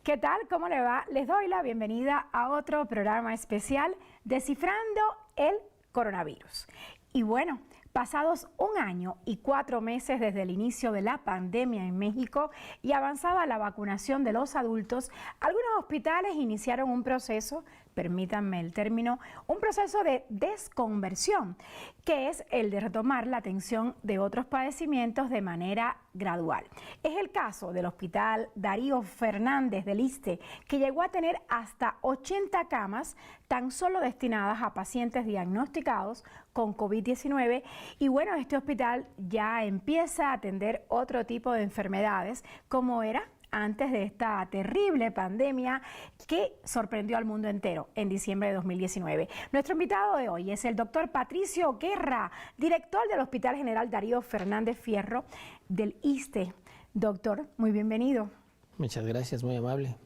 ¿Qué tal? ¿Cómo le va? Les doy la bienvenida a otro programa especial Descifrando el Coronavirus. Y bueno, pasados 1 año y 4 meses desde el inicio de la pandemia en México y avanzaba la vacunación de los adultos, algunos hospitales iniciaron un proceso, permítanme el término, un proceso de desconversión, que es el de retomar la atención de otros padecimientos de manera gradual. Es el caso del Hospital Darío Fernández del ISSSTE, que llegó a tener hasta 80 camas tan solo destinadas a pacientes diagnosticados con COVID-19. Y bueno, este hospital ya empieza a atender otro tipo de enfermedades, como era antes de esta terrible pandemia que sorprendió al mundo entero en diciembre de 2019. Nuestro invitado de hoy es el doctor Patricio Guerra, director del Hospital General Darío Fernández Fierro del ISSSTE. Doctor, muy bienvenido. Muchas gracias, muy amable.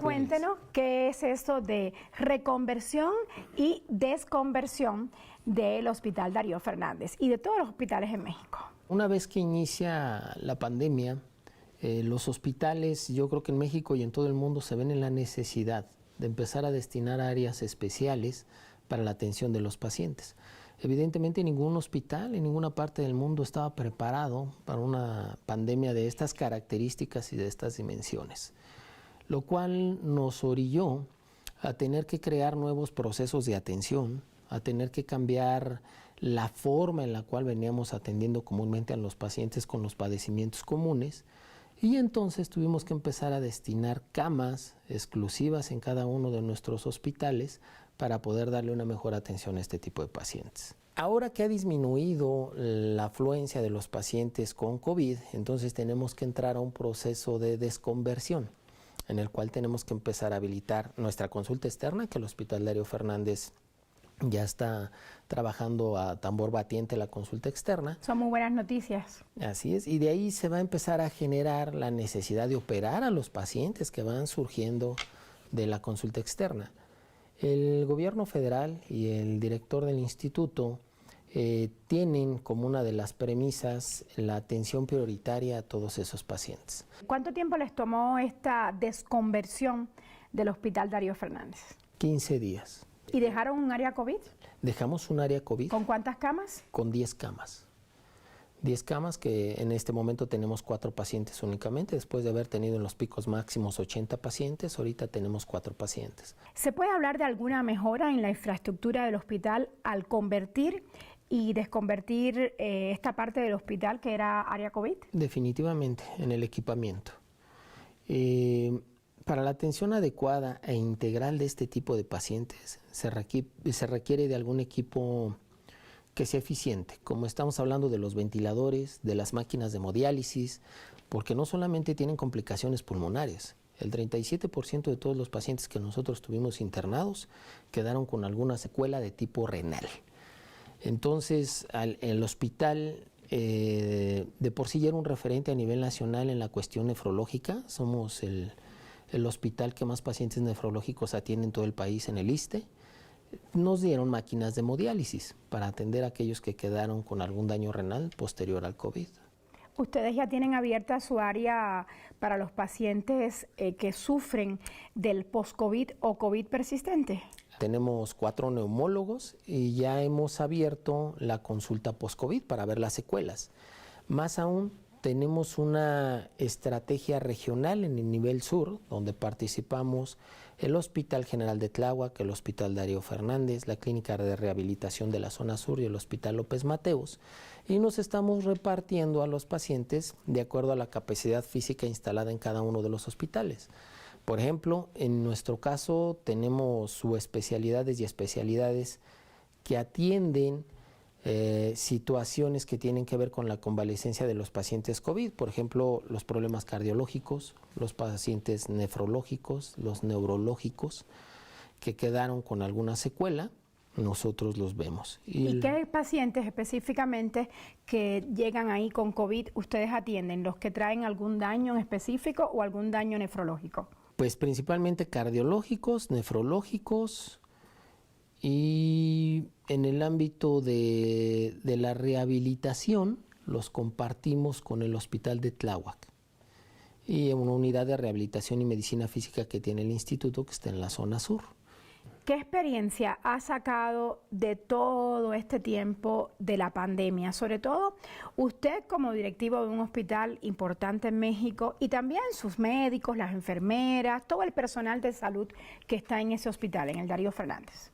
Cuéntenos qué es esto de reconversión y desconversión del Hospital Darío Fernández y de todos los hospitales en México. Una vez que inicia la pandemia, los hospitales, yo creo que en México y en todo el mundo se ven en la necesidad de empezar a destinar áreas especiales para la atención de los pacientes. Evidentemente ningún hospital en ninguna parte del mundo estaba preparado para una pandemia de estas características y de estas dimensiones, lo cual nos orilló a tener que crear nuevos procesos de atención, a tener que cambiar la forma en la cual veníamos atendiendo comúnmente a los pacientes con los padecimientos comunes. Y entonces tuvimos que empezar a destinar camas exclusivas en cada uno de nuestros hospitales para poder darle una mejor atención a este tipo de pacientes. Ahora que ha disminuido la afluencia de los pacientes con COVID, entonces tenemos que entrar a un proceso de desconversión, en el cual tenemos que empezar a habilitar nuestra consulta externa, que el Hospital Darío Fernández ya está trabajando a tambor batiente la consulta externa. Son muy buenas noticias. Así es, y de ahí se va a empezar a generar la necesidad de operar a los pacientes que van surgiendo de la consulta externa. El gobierno federal y el director del instituto tienen como una de las premisas la atención prioritaria a todos esos pacientes. ¿Cuánto tiempo les tomó esta desconversión del Hospital Darío Fernández? 15 días. ¿Y dejaron un área COVID? Dejamos un área COVID. ¿Con cuántas camas? Con 10 camas. 10 camas que en este momento tenemos 4 pacientes únicamente. Después de haber tenido en los picos máximos 80 pacientes, ahorita tenemos 4 pacientes. ¿Se puede hablar de alguna mejora en la infraestructura del hospital al convertir y desconvertir esta parte del hospital que era área COVID? Definitivamente, en el equipamiento. Para la atención adecuada e integral de este tipo de pacientes se requiere de algún equipo que sea eficiente, como estamos hablando de los ventiladores, de las máquinas de hemodiálisis, porque no solamente tienen complicaciones pulmonares. El 37% de todos los pacientes que nosotros tuvimos internados quedaron con alguna secuela de tipo renal. Entonces, el hospital de por sí ya era un referente a nivel nacional en la cuestión nefrológica. Somos el hospital que más pacientes nefrológicos atiende en todo el país en el ISSSTE. Nos dieron máquinas de hemodiálisis para atender a aquellos que quedaron con algún daño renal posterior al COVID. ¿Ustedes ya tienen abierta su área para los pacientes que sufren del post-COVID o COVID persistente? Tenemos 4 neumólogos y ya hemos abierto la consulta post-COVID para ver las secuelas. Más aún, tenemos una estrategia regional en el nivel sur, donde participamos el Hospital General de Tláhuac, el Hospital Darío Fernández, la Clínica de Rehabilitación de la Zona Sur y el Hospital López Mateos, y nos estamos repartiendo a los pacientes de acuerdo a la capacidad física instalada en cada uno de los hospitales. Por ejemplo, en nuestro caso tenemos subespecialidades y especialidades que atienden situaciones que tienen que ver con la convalecencia de los pacientes COVID, por ejemplo, los problemas cardiológicos, los pacientes nefrológicos, los neurológicos, que quedaron con alguna secuela, nosotros los vemos. ¿Y qué pacientes específicamente que llegan ahí con COVID ustedes atienden? ¿Los que traen algún daño en específico o algún daño nefrológico? Pues principalmente cardiológicos, nefrológicos, y en el ámbito de la rehabilitación los compartimos con el Hospital de Tláhuac. y una unidad de rehabilitación y medicina física que tiene el instituto, que está en la zona sur. ¿Qué experiencia ha sacado de todo este tiempo de la pandemia? Sobre todo usted como directivo de un hospital importante en México y también sus médicos, las enfermeras, todo el personal de salud que está en ese hospital, en el Darío Fernández.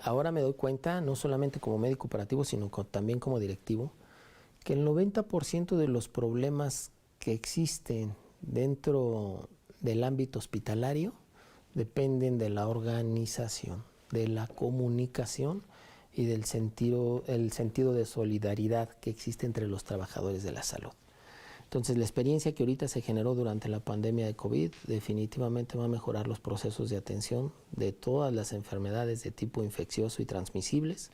Ahora me doy cuenta, no solamente como médico operativo, sino también como directivo, que el 90% de los problemas que existen dentro del ámbito hospitalario dependen de la organización, de la comunicación y del sentido de solidaridad que existe entre los trabajadores de la salud. Entonces, la experiencia que ahorita se generó durante la pandemia de COVID definitivamente va a mejorar los procesos de atención de todas las enfermedades de tipo infeccioso y transmisibles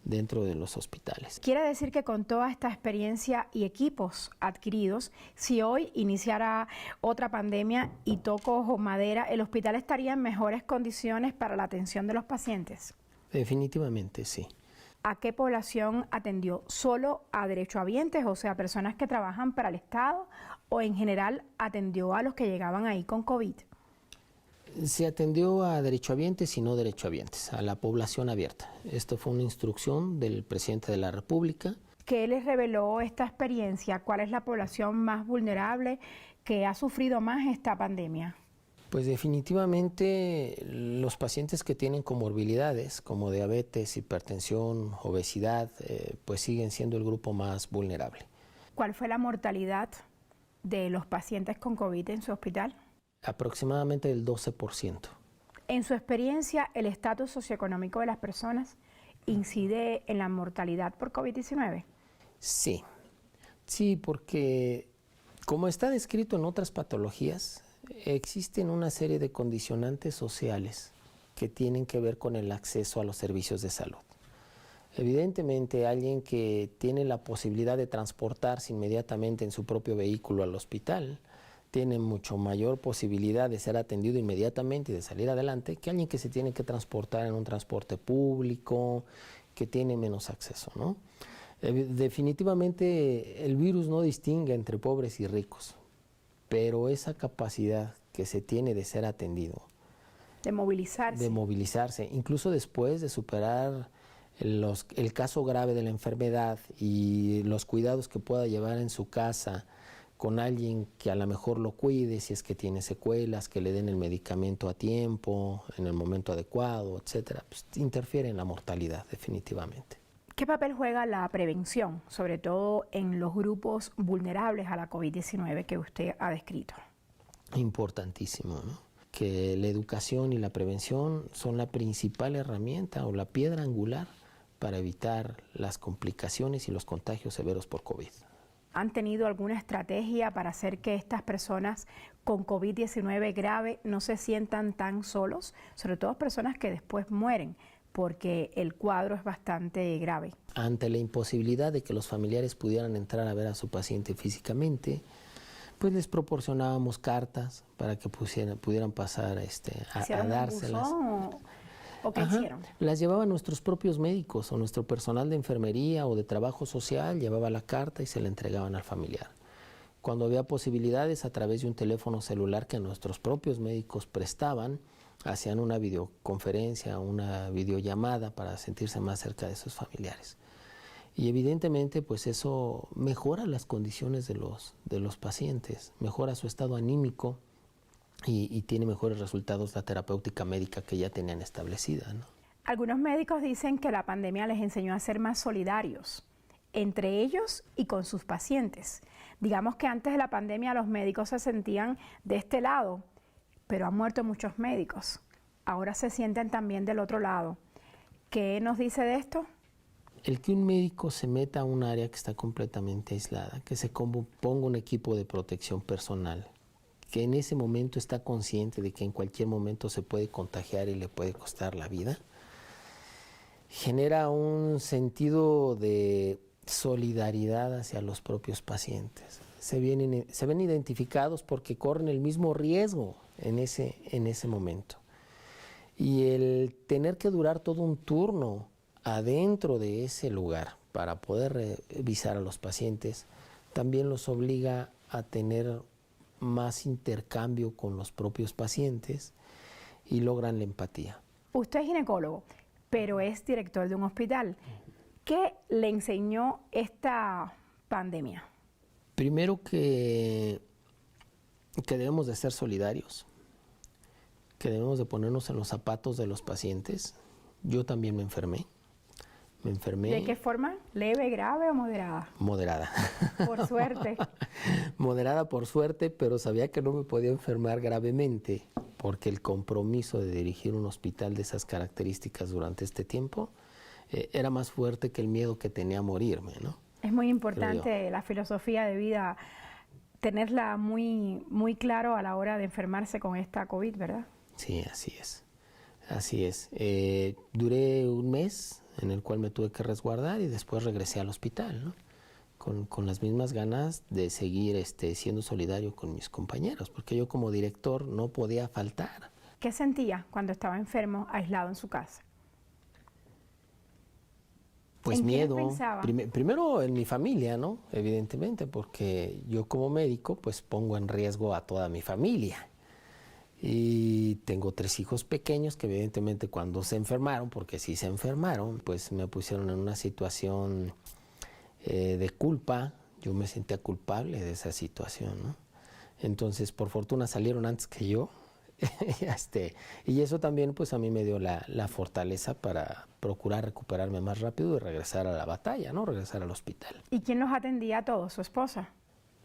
dentro de los hospitales. Quiere decir que con toda esta experiencia y equipos adquiridos, si hoy iniciara otra pandemia y toco ojo madera, ¿el hospital estaría en mejores condiciones para la atención de los pacientes? Definitivamente sí. ¿A qué población atendió? ¿Solo a derechohabientes, o sea, personas que trabajan para el Estado, o en general atendió a los que llegaban ahí con COVID? Se atendió a derechohabientes y no derechohabientes, a la población abierta. Esto fue una instrucción del presidente de la República. ¿Qué les reveló esta experiencia? ¿Cuál es la población más vulnerable que ha sufrido más esta pandemia? Pues definitivamente los pacientes que tienen comorbilidades como diabetes, hipertensión, obesidad, pues siguen siendo el grupo más vulnerable. ¿Cuál fue la mortalidad de los pacientes con COVID en su hospital? Aproximadamente el 12%. En su experiencia, ¿el estatus socioeconómico de las personas incide en la mortalidad por COVID-19? Sí, porque como está descrito en otras patologías, existen una serie de condicionantes sociales que tienen que ver con el acceso a los servicios de salud. Evidentemente, alguien que tiene la posibilidad de transportarse inmediatamente en su propio vehículo al hospital tiene mucho mayor posibilidad de ser atendido inmediatamente y de salir adelante que alguien que se tiene que transportar en un transporte público, que tiene menos acceso, ¿no? Definitivamente el virus no distingue entre pobres y ricos, pero esa capacidad que se tiene de ser atendido, de movilizarse, incluso después de superar el caso grave de la enfermedad y los cuidados que pueda llevar en su casa, con alguien que a lo mejor lo cuide si es que tiene secuelas, que le den el medicamento a tiempo, en el momento adecuado, etcétera, pues interfiere en la mortalidad definitivamente. ¿Qué papel juega la prevención, sobre todo en los grupos vulnerables a la COVID-19 que usted ha descrito? Importantísimo, ¿no? Que la educación y la prevención son la principal herramienta o la piedra angular para evitar las complicaciones y los contagios severos por COVID. ¿Han tenido alguna estrategia para hacer que estas personas con COVID-19 grave no se sientan tan solos? Sobre todo personas que después mueren, porque el cuadro es bastante grave. Ante la imposibilidad de que los familiares pudieran entrar a ver a su paciente físicamente, pues les proporcionábamos cartas para que pudieran pasar a dárselas. ¿O qué hicieron? Las llevaban nuestros propios médicos o nuestro personal de enfermería o de trabajo social, llevaba la carta y se la entregaban al familiar. Cuando había posibilidades, a través de un teléfono celular que nuestros propios médicos prestaban, hacían una videoconferencia, una videollamada para sentirse más cerca de sus familiares. Y evidentemente, pues eso mejora las condiciones de los pacientes, mejora su estado anímico, y tiene mejores resultados la terapéutica médica que ya tenían establecida, ¿no? Algunos médicos dicen que la pandemia les enseñó a ser más solidarios entre ellos y con sus pacientes. Digamos que antes de la pandemia los médicos se sentían de este lado, pero han muerto muchos médicos. Ahora se sienten también del otro lado. ¿Qué nos dice de esto? El que un médico se meta a un área que está completamente aislada, que se componga un equipo de protección personal, que en ese momento está consciente de que en cualquier momento se puede contagiar y le puede costar la vida, genera un sentido de solidaridad hacia los propios pacientes. Se ven identificados porque corren el mismo riesgo en ese momento. Y el tener que durar todo un turno adentro de ese lugar para poder revisar a los pacientes también los obliga a tener más intercambio con los propios pacientes y logran la empatía. Usted es ginecólogo, pero es director de un hospital. ¿Qué le enseñó esta pandemia? Primero que debemos de ser solidarios, que debemos de ponernos en los zapatos de los pacientes. Yo también me enfermé. ¿De qué forma? ¿Leve, grave o moderada? Moderada. Por suerte. Moderada por suerte, pero sabía que no me podía enfermar gravemente, porque el compromiso de dirigir un hospital de esas características durante este tiempo era más fuerte que el miedo que tenía a morirme, ¿no? Es muy importante la filosofía de vida, tenerla muy, muy claro a la hora de enfermarse con esta COVID, ¿verdad? Sí, así es. Así es. Duré un mes en el cual me tuve que resguardar y después regresé al hospital, ¿no? Con las mismas ganas de seguir siendo solidario con mis compañeros, porque yo como director no podía faltar. ¿Qué sentía cuando estaba enfermo, aislado en su casa? Pues ¿En miedo. quiénes pensaba? Primero en mi familia, ¿no? Evidentemente, porque yo como médico pues pongo en riesgo a toda mi familia. Y tengo 3 hijos pequeños que evidentemente cuando se enfermaron, porque sí se enfermaron, pues me pusieron en una situación de culpa. Yo me sentía culpable de esa situación, ¿no? Entonces, por fortuna salieron antes que yo. Y eso también pues a mí me dio la fortaleza para procurar recuperarme más rápido y regresar a la batalla, ¿no? Regresar al hospital. ¿Y quién los atendía a todos? ¿Su esposa?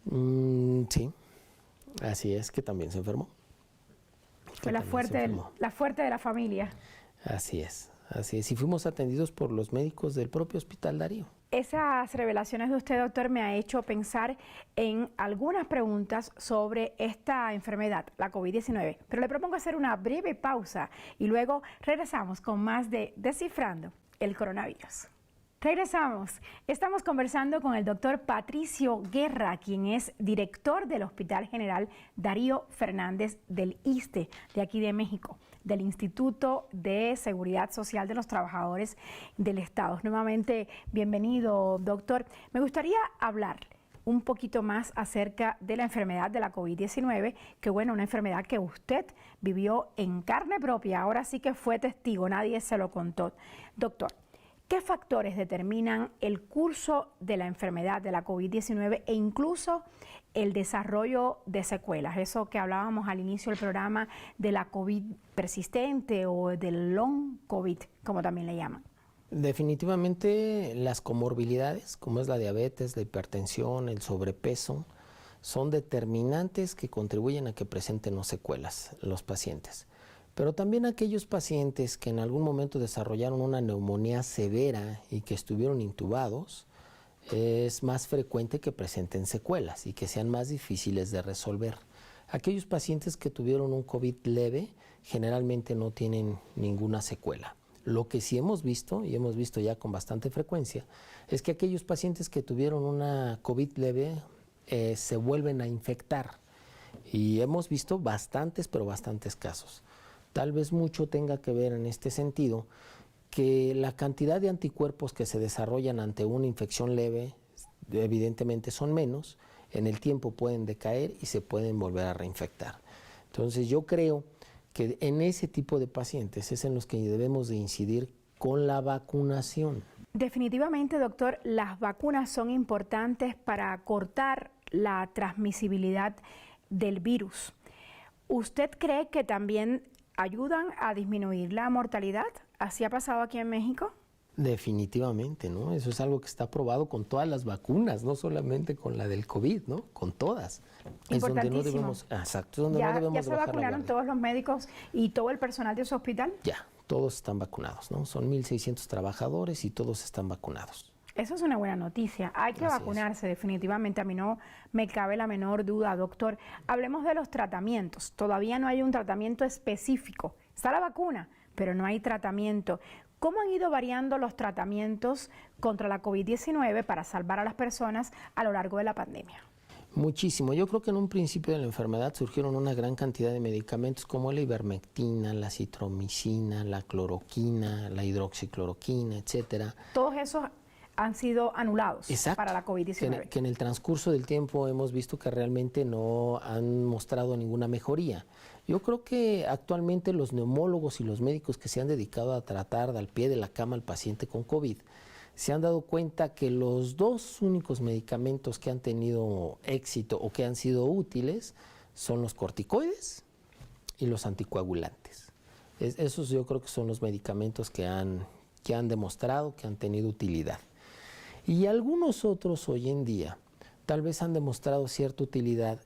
Sí, así es, que también se enfermó. Fue la fuerte de la familia. Así es, así es. Y fuimos atendidos por los médicos del propio Hospital Darío. Esas revelaciones de usted, doctor, me ha hecho pensar en algunas preguntas sobre esta enfermedad, la COVID-19. Pero le propongo hacer una breve pausa y luego regresamos con más de Descifrando el Coronavirus. Regresamos. Estamos conversando con el doctor Patricio Guerra, quien es director del Hospital General Darío Fernández del ISSSTE, de aquí de México, del Instituto de Seguridad Social de los Trabajadores del Estado. Nuevamente, bienvenido, doctor. Me gustaría hablar un poquito más acerca de la enfermedad de la COVID-19, que bueno, una enfermedad que usted vivió en carne propia, ahora sí que fue testigo, nadie se lo contó. Doctor, ¿qué factores determinan el curso de la enfermedad de la COVID-19 e incluso el desarrollo de secuelas? Eso que hablábamos al inicio del programa de la COVID persistente o del long COVID, como también le llaman. Definitivamente las comorbilidades, como es la diabetes, la hipertensión, el sobrepeso, son determinantes que contribuyen a que presenten secuelas los pacientes. Pero también aquellos pacientes que en algún momento desarrollaron una neumonía severa y que estuvieron intubados, es más frecuente que presenten secuelas y que sean más difíciles de resolver. Aquellos pacientes que tuvieron un COVID leve generalmente no tienen ninguna secuela. Lo que sí hemos visto, y hemos visto ya con bastante frecuencia, es que aquellos pacientes que tuvieron una COVID leve se vuelven a infectar. Y hemos visto bastantes, pero bastantes casos. Tal vez mucho tenga que ver en este sentido que la cantidad de anticuerpos que se desarrollan ante una infección leve evidentemente son menos, en el tiempo pueden decaer y se pueden volver a reinfectar. Entonces yo creo que en ese tipo de pacientes es en los que debemos de incidir con la vacunación. Definitivamente, doctor, las vacunas son importantes para cortar la transmisibilidad del virus. ¿Usted cree que también ayudan a disminuir la mortalidad? ¿Así ha pasado aquí en México? Definitivamente, ¿no? Eso es algo que está probado con todas las vacunas, no solamente con la del COVID, ¿no? Con todas. Es donde no debemos, exacto, donde no debemos ¿Ya se vacunaron todos los médicos y todo el personal de su hospital? Ya, todos están vacunados, ¿no? Son 1,600 trabajadores y todos están vacunados. Eso es una buena noticia. Hay que vacunarse, definitivamente. A mí no me cabe la menor duda, doctor. Hablemos de los tratamientos. Todavía no hay un tratamiento específico. Está la vacuna, pero no hay tratamiento. ¿Cómo han ido variando los tratamientos contra la COVID-19 para salvar a las personas a lo largo de la pandemia? Muchísimo. Yo creo que en un principio de la enfermedad surgieron una gran cantidad de medicamentos como la ivermectina, la citromicina, la cloroquina, la hidroxicloroquina, etcétera. Todos esos han sido anulados Exacto. para la COVID-19. Que en el transcurso del tiempo hemos visto que realmente no han mostrado ninguna mejoría. Yo creo que actualmente los neumólogos y los médicos que se han dedicado a tratar al pie de la cama al paciente con COVID se han dado cuenta que los dos únicos medicamentos que han tenido éxito o que han sido útiles son los corticoides y los anticoagulantes. Esos yo creo que son los medicamentos que han demostrado que han tenido utilidad. Y algunos otros hoy en día tal vez han demostrado cierta utilidad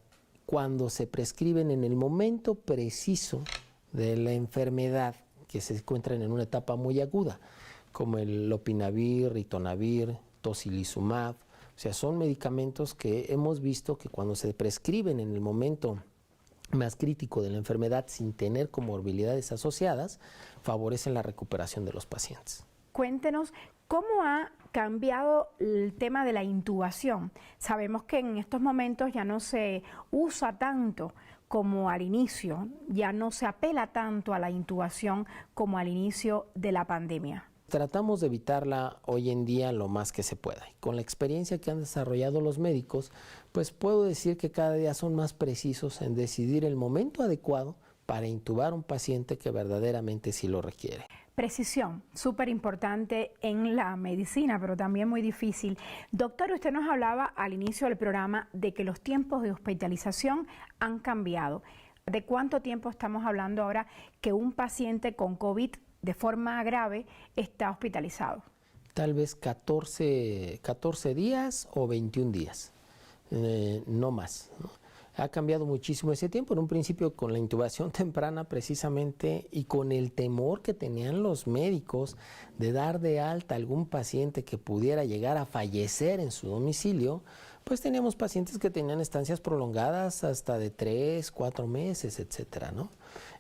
cuando se prescriben en el momento preciso de la enfermedad que se encuentran en una etapa muy aguda, como el lopinavir, ritonavir, tocilizumab. O sea, son medicamentos que hemos visto que cuando se prescriben en el momento más crítico de la enfermedad sin tener comorbilidades asociadas, favorecen la recuperación de los pacientes. Cuéntenos, ¿cómo ha cambiado el tema de la intubación? Sabemos que en estos momentos ya no se usa tanto como al inicio, ya no se apela tanto a la intubación como al inicio de la pandemia. Tratamos de evitarla hoy en día lo más que se pueda. Con la experiencia que han desarrollado los médicos, pues puedo decir que cada día son más precisos en decidir el momento adecuado para intubar a un paciente que verdaderamente sí lo requiere. Precisión, súper importante en la medicina, pero también muy difícil. Doctor, usted nos hablaba al inicio del programa de que los tiempos de hospitalización han cambiado. ¿De cuánto tiempo estamos hablando ahora que un paciente con COVID de forma grave está hospitalizado? Tal vez 14 días o 21 días, no más, ¿no? Ha cambiado muchísimo ese tiempo. En un principio con la intubación temprana precisamente y con el temor que tenían los médicos de dar de alta a algún paciente que pudiera llegar a fallecer en su domicilio, pues teníamos pacientes que tenían estancias prolongadas hasta de 3, 4 meses, etcétera, ¿no?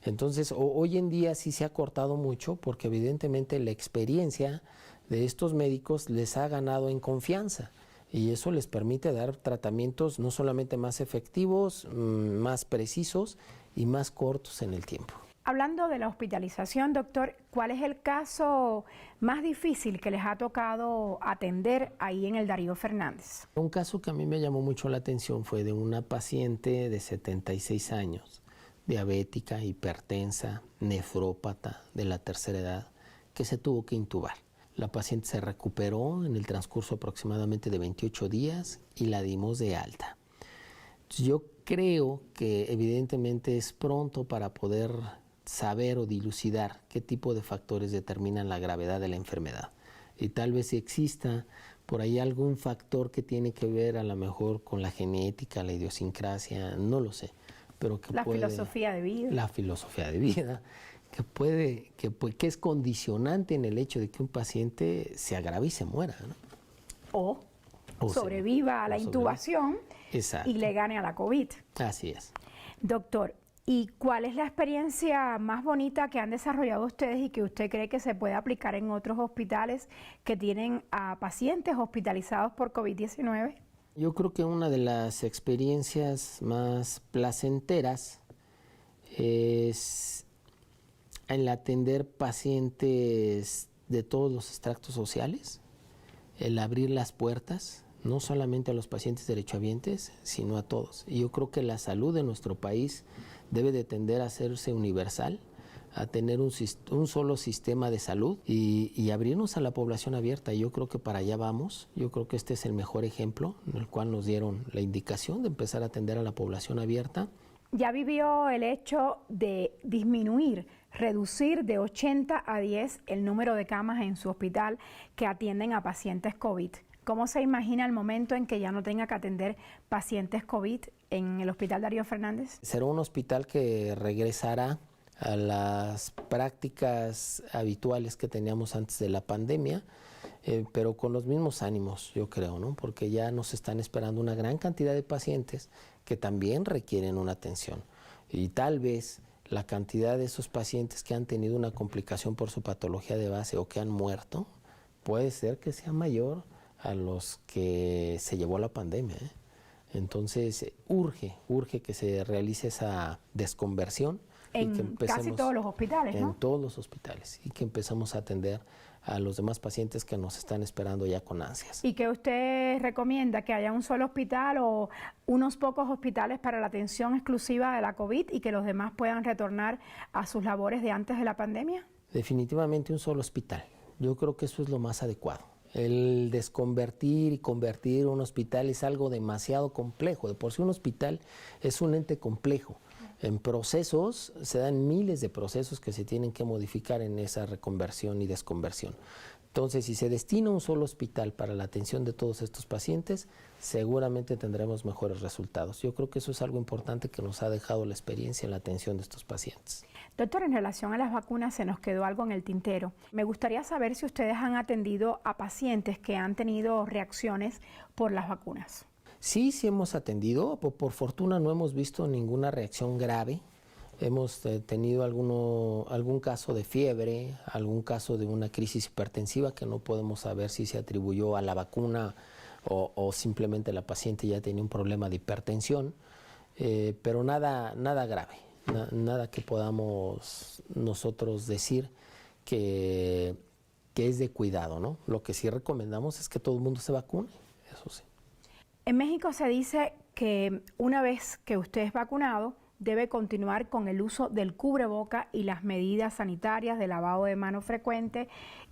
Entonces, hoy en día sí se ha cortado mucho porque evidentemente la experiencia de estos médicos les ha ganado en confianza. Y eso les permite dar tratamientos no solamente más efectivos, más precisos y más cortos en el tiempo. Hablando de la hospitalización, doctor, ¿cuál es el caso más difícil que les ha tocado atender ahí en el Darío Fernández? Un caso que a mí me llamó mucho la atención fue de una paciente de 76 años, diabética, hipertensa, nefrópata de la tercera edad, que se tuvo que intubar. La paciente se recuperó en el transcurso aproximadamente de 28 días y la dimos de alta. Yo creo que evidentemente es pronto para poder saber o dilucidar qué tipo de factores determinan la gravedad de la enfermedad. Y tal vez exista por ahí algún factor que tiene que ver a lo mejor con la genética, la idiosincrasia, no lo sé. Pero que filosofía de vida. La filosofía de vida. Que es condicionante en el hecho de que un paciente se agrave y se muera, ¿no? O sobreviva a la intubación y le gane a la COVID. Así es. Doctor, ¿y cuál es la experiencia más bonita que han desarrollado ustedes y que usted cree que se puede aplicar en otros hospitales que tienen a pacientes hospitalizados por COVID-19? Yo creo que una de las experiencias más placenteras es el atender pacientes de todos los estratos sociales, el abrir las puertas, no solamente a los pacientes derechohabientes, sino a todos. Y yo creo que la salud de nuestro país debe de tender a hacerse universal, a tener un solo sistema de salud y abrirnos a la población abierta. Yo creo que para allá vamos. Yo creo que este es el mejor ejemplo en el cual nos dieron la indicación de empezar a atender a la población abierta. Ya vivió el hecho de reducir de 80 a 10 el número de camas en su hospital que atienden a pacientes COVID. ¿Cómo se imagina el momento en que ya no tenga que atender pacientes COVID en el Hospital Darío Fernández? Será un hospital que regresará a las prácticas habituales que teníamos antes de la pandemia, pero con los mismos ánimos, yo creo, ¿no? Porque ya nos están esperando una gran cantidad de pacientes que también requieren una atención. Y tal vez la cantidad de esos pacientes que han tenido una complicación por su patología de base o que han muerto, puede ser que sea mayor a los que se llevó la pandemia, ¿eh? Entonces urge que se realice esa desconversión. En casi todos los hospitales, ¿no? En todos los hospitales, y que empezamos a atender a los demás pacientes que nos están esperando ya con ansias. ¿Y que usted recomienda? ¿Que haya un solo hospital o unos pocos hospitales para la atención exclusiva de la COVID y que los demás puedan retornar a sus labores de antes de la pandemia? Definitivamente un solo hospital. Yo creo que eso es lo más adecuado. El desconvertir y convertir un hospital es algo demasiado complejo. De por sí un hospital es un ente complejo. En procesos, se dan miles de procesos que se tienen que modificar en esa reconversión y desconversión. Entonces, si se destina un solo hospital para la atención de todos estos pacientes, seguramente tendremos mejores resultados. Yo creo que eso es algo importante que nos ha dejado la experiencia en la atención de estos pacientes. Doctor, en relación a las vacunas se nos quedó algo en el tintero. Me gustaría saber si ustedes han atendido a pacientes que han tenido reacciones por las vacunas. Sí hemos atendido. Por fortuna no hemos visto ninguna reacción grave. Hemos tenido algún caso de fiebre, algún caso de una crisis hipertensiva que no podemos saber si se atribuyó a la vacuna o simplemente la paciente ya tenía un problema de hipertensión, pero nada grave, nada que podamos nosotros decir que es de cuidado, ¿no? Lo que sí recomendamos es que todo el mundo se vacune, eso sí. En México se dice que una vez que usted es vacunado, debe continuar con el uso del cubreboca y las medidas sanitarias de lavado de manos frecuente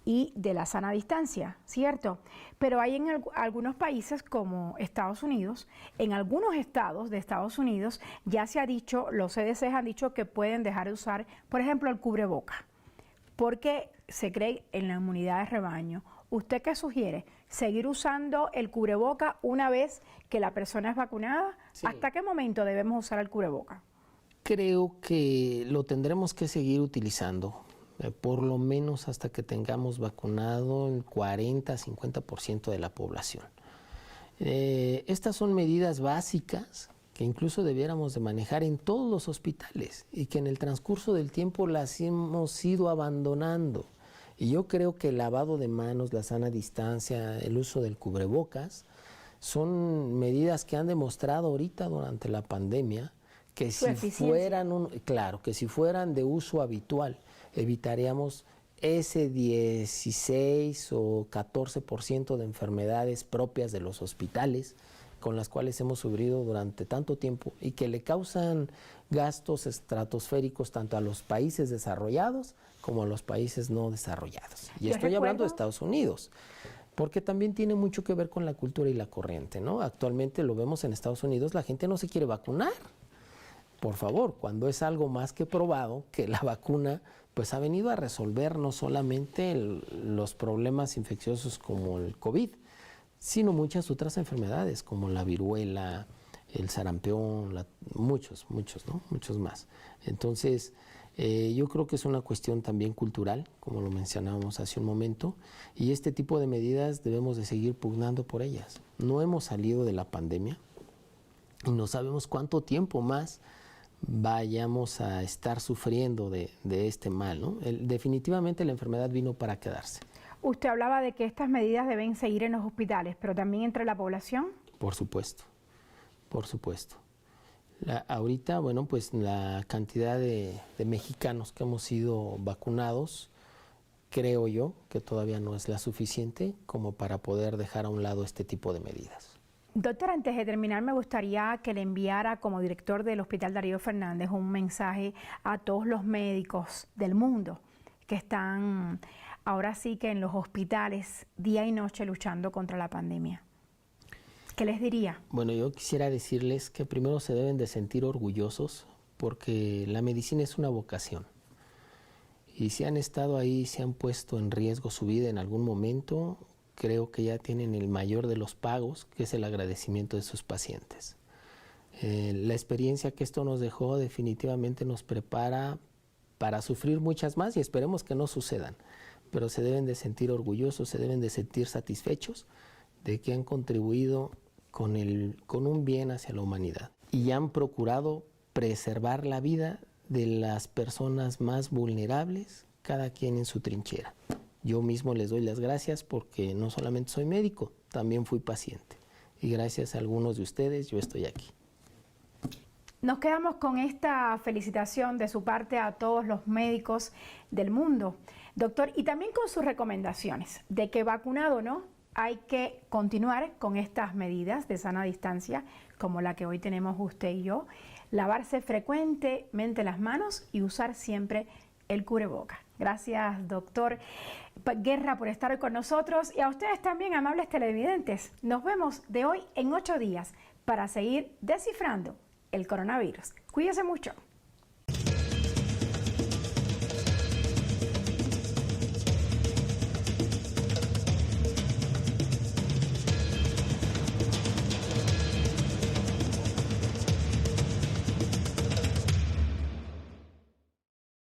y de la sana distancia, ¿cierto? Pero hay en algunos países como Estados Unidos, en algunos estados de Estados Unidos ya se ha dicho, los CDC han dicho que pueden dejar de usar, por ejemplo, el cubreboca, porque se cree en la inmunidad de rebaño. ¿Usted qué sugiere? ¿Seguir usando el cubreboca una vez que la persona es vacunada? Sí. ¿Hasta qué momento debemos usar el cubreboca? Creo que lo tendremos que seguir utilizando, por lo menos hasta que tengamos vacunado el 40-50% de la población. Estas son medidas básicas que incluso debiéramos de manejar en todos los hospitales y que en el transcurso del tiempo las hemos ido abandonando. Y yo creo que el lavado de manos, la sana distancia, el uso del cubrebocas, son medidas que han demostrado ahorita durante la pandemia que si fueran de uso habitual, evitaríamos ese 16 o 14% de enfermedades propias de los hospitales con las cuales hemos sufrido durante tanto tiempo y que le causan gastos estratosféricos tanto a los países desarrollados como a los países no desarrollados. Y estoy hablando de Estados Unidos, porque también tiene mucho que ver con la cultura y la corriente, ¿no? Actualmente lo vemos en Estados Unidos, la gente no se quiere vacunar. Por favor, cuando es algo más que probado que la vacuna pues ha venido a resolver no solamente los problemas infecciosos como el COVID, sino muchas otras enfermedades como la viruela, el sarampión, muchos más. Entonces, yo creo que es una cuestión también cultural, como lo mencionábamos hace un momento, y este tipo de medidas debemos de seguir pugnando por ellas. No hemos salido de la pandemia y no sabemos cuánto tiempo más vayamos a estar sufriendo de este mal, ¿no? Definitivamente la enfermedad vino para quedarse. Usted hablaba de que estas medidas deben seguir en los hospitales, pero también entre la población. Por supuesto, por supuesto. Ahorita, bueno, pues la cantidad de mexicanos que hemos sido vacunados, creo yo que todavía no es la suficiente como para poder dejar a un lado este tipo de medidas. Doctor, antes de terminar, me gustaría que le enviara como director del Hospital Darío Fernández un mensaje a todos los médicos del mundo que están ahora sí que en los hospitales día y noche luchando contra la pandemia. ¿Qué les diría? Bueno, yo quisiera decirles que primero se deben de sentir orgullosos porque la medicina es una vocación. Y si han estado ahí, si han puesto en riesgo su vida en algún momento, creo que ya tienen el mayor de los pagos, que es el agradecimiento de sus pacientes. La experiencia que esto nos dejó definitivamente nos prepara para sufrir muchas más y esperemos que no sucedan. Pero se deben de sentir orgullosos, se deben de sentir satisfechos de que han contribuido con un bien hacia la humanidad. Y han procurado preservar la vida de las personas más vulnerables, cada quien en su trinchera. Yo mismo les doy las gracias porque no solamente soy médico, también fui paciente. Y gracias a algunos de ustedes yo estoy aquí. Nos quedamos con esta felicitación de su parte a todos los médicos del mundo, doctor, y también con sus recomendaciones de que vacunado o no, hay que continuar con estas medidas de sana distancia, como la que hoy tenemos usted y yo, lavarse frecuentemente las manos y usar siempre el cubreboca. Gracias, doctor Guerra, por estar hoy con nosotros, y a ustedes también, amables televidentes. Nos vemos de hoy en 8 días para seguir descifrando el coronavirus. Cuídense mucho.